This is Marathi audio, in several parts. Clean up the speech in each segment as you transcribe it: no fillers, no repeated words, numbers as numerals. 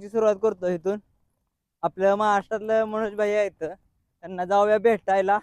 ची सुरुवात करतो इथून. आपल्या महाराष्ट्रातलं मनोज भाई आहेत, त्यांना जाऊया भेटायला.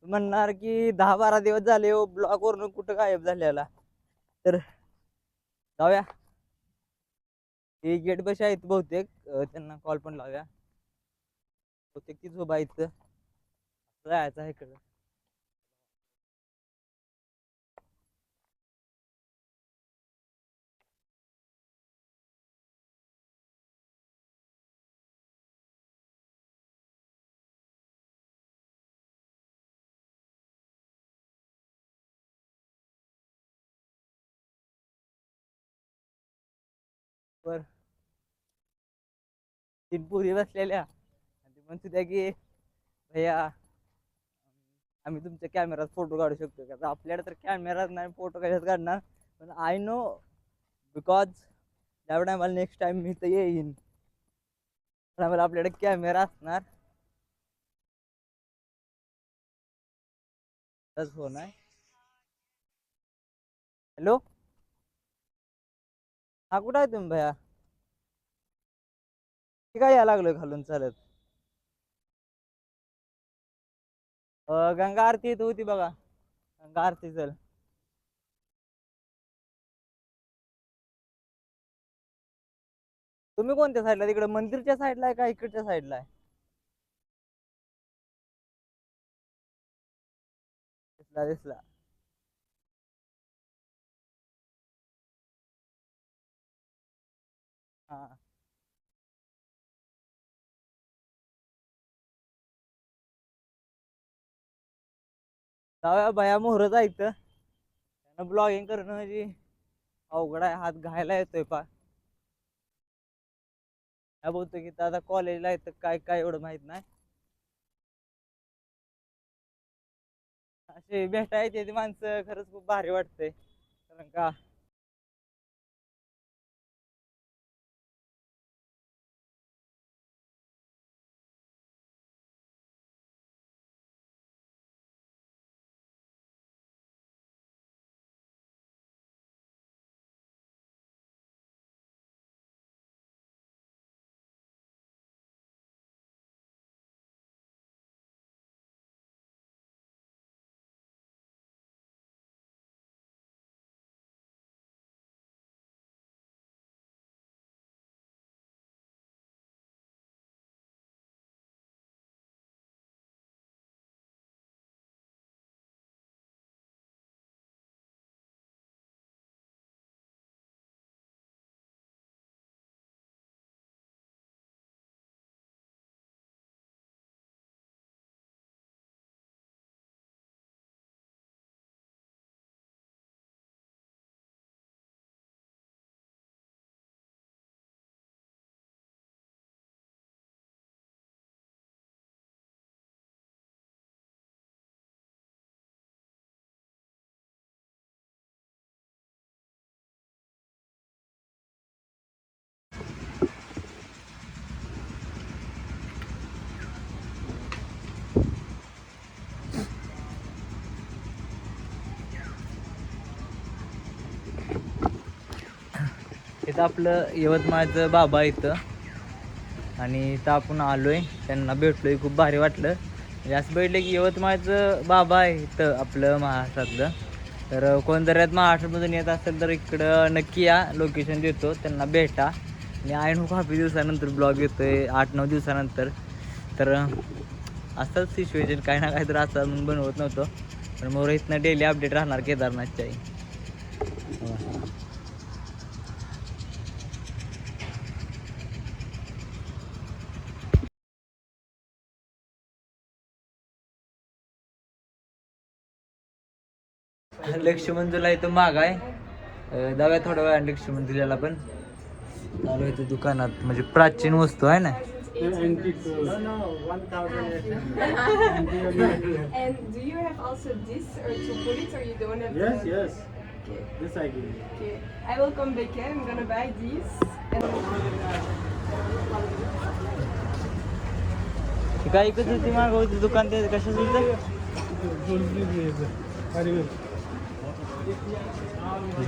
म्हणणार की 10-12 दिवस झाले हो ब्लॉग वरून कुठं गायब झालेला. तर जाऊया, हे गेट बशी आहेत बहुतेक, त्यांना कॉल पण लावूया. बहुतेक तीच उभा इथं जायचं आहे इकडं. बर, 3 पुरी बसलेल्या आणि म्हणतो त्या की भैया आम्ही तुमच्या कॅमेरात फोटो काढू शकतो का. आपल्याकडे तर कॅमेराच नाही, फोटो कशात काढणार. पण आय नो, बिकॉज त्यावेळेला मला नेक्स्ट टाइम मी तर येईन, त्यामुळे आपल्याकडे कॅमेरा असणार. फोन आहे. हॅलो, हा कुठं आहे तुम्ही भैया? की काय यायला लागलोय खालून चालत. गंगा आरती इथं होती बघा, गंगा आरती. चल, तुम्ही कोणत्या साईडला, तिकडे मंदिरच्या साईडला आहे का इकडच्या साईडला आहे? दिसला दिसला. हा, जाऊया भया, मोहरच आहे इथं. त्यांना ब्लॉगिंग करणं म्हणजे अवघड आहे, हात घायला येतोय पा. काय बोलतो की आता कॉलेजला येतं काय काय एवढं माहित नाही. असे भेटायचे ती माणसं खरंच खूप भारी वाटते, कारण का इथं आपलं यवतमाळचं बाबा इथं, आणि इथं आपण आलोय, त्यांना भेटलोय, खूप भारी वाटलं. म्हणजे असं भेटलं की यवतमाळचं बाबा आहे इथं आपलं महाराष्ट्रातलं. तर कोण जर यात महाराष्ट्रामधून येत असेल तर इकडं नक्की या, लोकेशन देतो, त्यांना भेटा. आणि ऐन काफी दिवसानंतर ब्लॉग येतोय, 8-9 दिवसानंतर. तर असंच सिच्युएशन काही ना काही तर असं म्हणून बनवत नव्हतं. पण मग इथनं डेली अपडेट राहणार केदारनाथच्याही. लक्ष्मण इथं माग आहे, जाऊया थोड्या वेळा लक्ष्मण दिल्याला पण. चालू इथं दुकानात, म्हणजे प्राचीन वस्तू आहे ना. No, no, 1,000. And do you have also this or to put it or you don't have? Yes, yes. Okay. This I give you. Okay. I will come back here. I'm gonna buy this. काय कसं होती मागवती दुकान, ते कशाच होतं?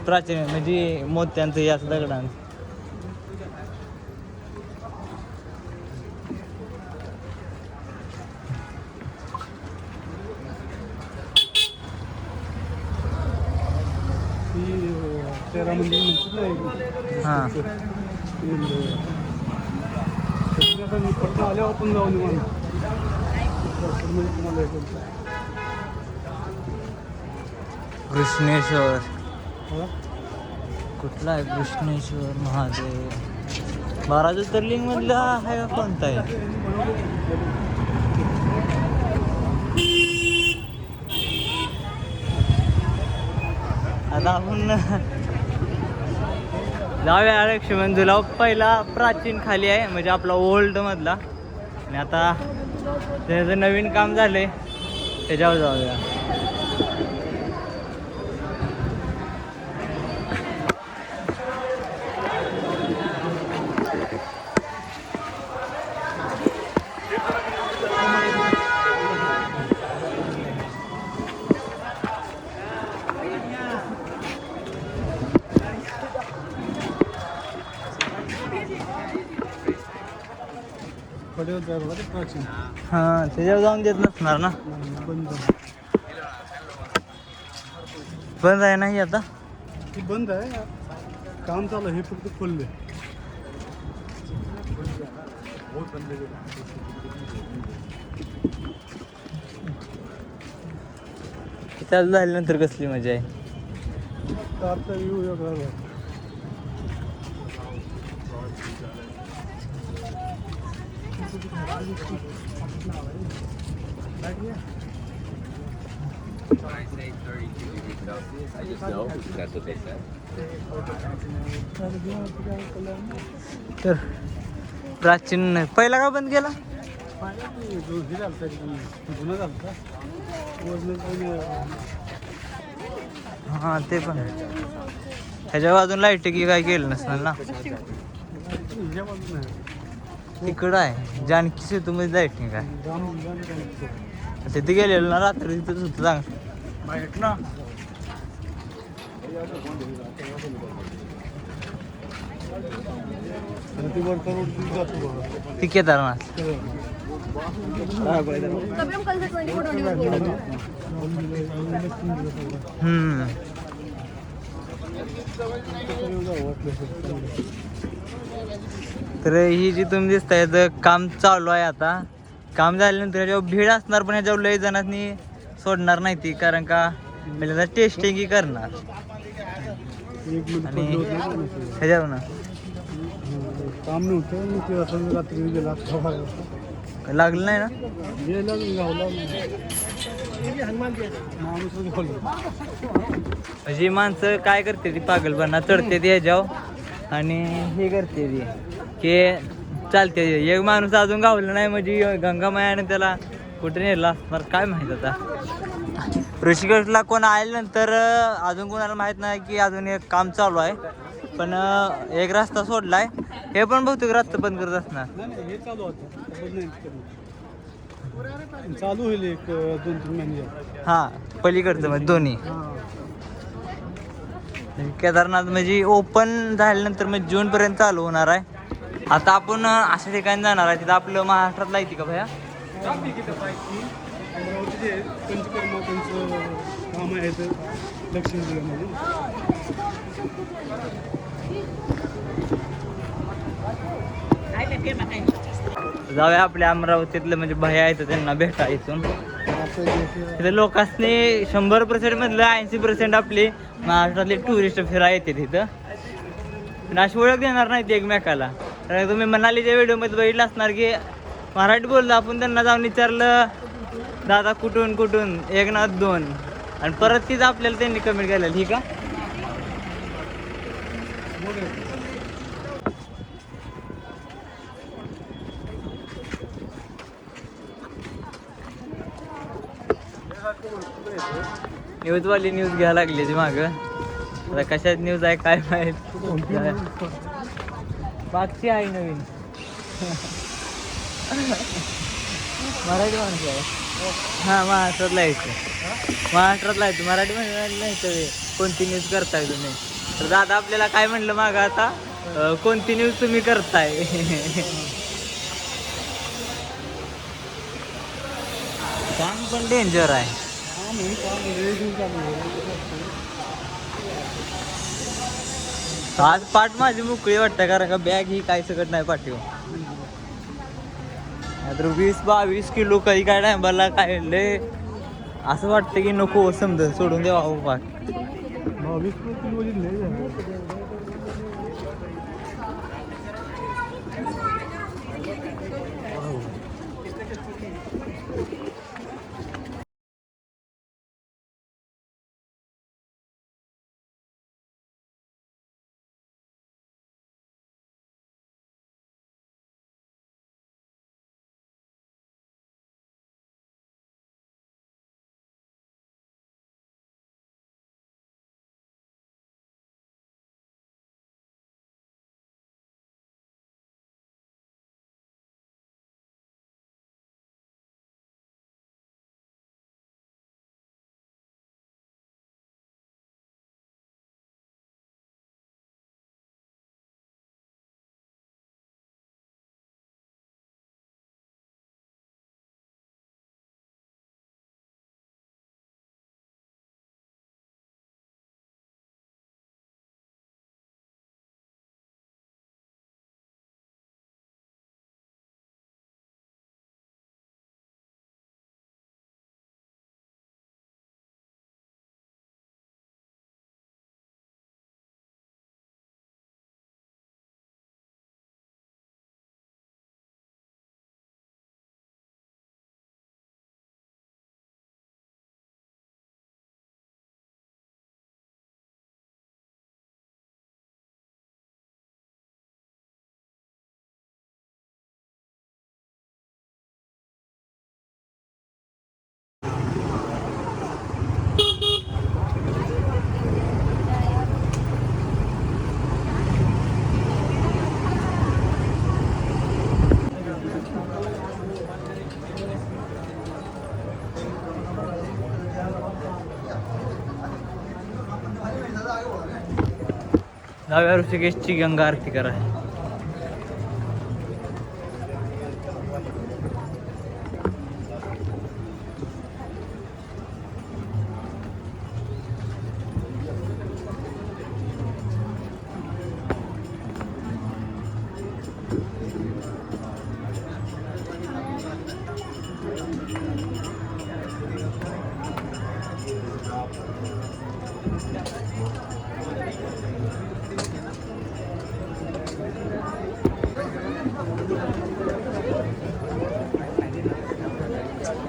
प्राचीन म्हणजे मोत्यांचं या दगडांचं. हां आल्यावर पण जाऊन तुम्हाला कृष्णेश्वर कुठला आहे कृष्णेश्वर महादेव 12 ज्योतिर्लिंग मधला आहे का कोणता आहे आता आपण जाऊया लक्ष्मणजूला पहिला प्राचीन खाली आहे म्हणजे आपला ओल्ड मधला आणि आता त्याचं नवीन काम झालंय त्याच्यावर जाऊया प्राचीन हां त्याच्यावर जाऊन देत नसणार ना बंद बंद आहे नाही आता ती बंद आहे काम चालू हे फक्त खोलले चालू झाल्यानंतर कसली मजा आहे आता व्ह्यू वेगळा आहे. तर प्राचीन पहिला का बंद केला हे झालं जुनं झालं हां ते पण ह्याच्या अजून लाईट की काय केलं नसणार ना तिकडं आहे जानकी सेतूमध्ये लाईटिंग काय तिथे गेलेलो ना रात्री तिथंच होतं चांगलं ना ती वरचा रोड जातो बघा ती केदारनाथ तर ही जी तुम्ही दिसताय याचं काम चालू आहे आता काम झाल्यानंतर ह्याच्यावर भीड असणार पण ह्याच्यावर लई जणांनी सोडणार नाही ती कारण का पहिल्यांदा टेस्टिंग करणार आणि ह्याच्यावर ना काम नव्हतं मी ते असं रात्री गेला लागलं नाही ना गेला गावला माणूस खोलला म्हणजे माणसं काय करते ती पागलपणा चढते ती ह्याच्यावर आणि हे करते ती की चालते एक माणूस अजून गावला नाही म्हणजे गंगामायाने त्याला कुठे नेला असणार काय माहित आता ऋषिकेशला कोण आल्यानंतर अजून कोणाला माहित नाही की अजून एक काम चालू आहे पण एक रस्ता सोडलाय हे पण बहुतेक रस्ता बंद करत असणार नाही हे चालू होतं चालू होईल एक 2-3 महिने हां पलीकडचं म्हणजे दोन्ही केदारनाथ म्हणजे ओपन झाल्यानंतर म्हणजे जूनपर्यंत चालू होणार आहे आता आपण अशा ठिकाणी जाणार आहे तिथं आपलं महाराष्ट्रातला येते का भैया अमरावती जे पंचकर्मा त्यांचं काम आहे तर दक्षिण जिल्ह्यामध्ये जाऊया आपल्या अमरावतीतलं म्हणजे भैया आहेत त्यांना भेटा इथून तिथे लोकांनी 100% मधलं 80% आपली महाराष्ट्रातले टुरिस्ट फिरा येते तिथं पण अशी ओळख देणार नाही एकमेकाला तर तुम्ही मनालीच्या व्हिडिओमध्ये बघितलं असणार की मराठी बोललो आपण त्यांना जाऊन विचारलं दादा कुठून कुठून 1 ना 2 आणि परत तीच आपल्याला त्यांनी कमेंट केलेलं ठीक आहे न्यूजवाली न्यूज घ्यायला लागली ती मागं आता कशात न्यूज आहे काय माहित मागची आहे नवीन मराठी माणसं आहे हां महाराष्ट्रातला यायचं मराठी म्हणजे नाही तर कोणती न्यूज करताय तुम्ही तर दादा आपल्याला काय म्हणलं मागं आता कोणती न्यूज तुम्ही करताय काम पण डेंजर आहे आज पाठ माझी मोकळी वाटते कारण का बॅग ही काय सकट नाही पाठीवर. नाहीतर 20-22 किलो काही काय नाही मला काय लय असं वाटतं की नको समजा सोडून द्यावा पाठ. 22 किलो वजन लय झालं. जाऊया ऋषिकेशची गंगा आरती करा.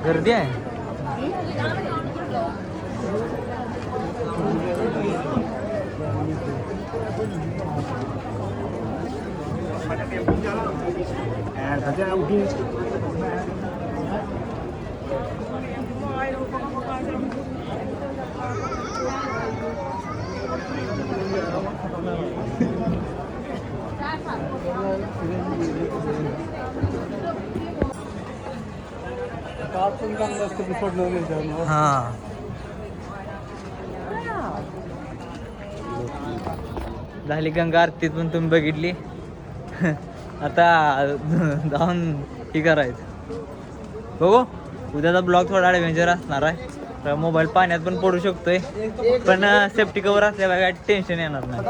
गर्दी आहे. हा झाली गंगा आरती पण तुम्ही बघितली. आता जाऊन हे करायचं बघू. उद्याचा ब्लॉग थोडा ॲडव्हेंचर असणार आहे. तर मोबाईल पाण्यात पण पडू शकतोय पण सेफ्टी कवर असल्यावर काय टेन्शन येणार नाही.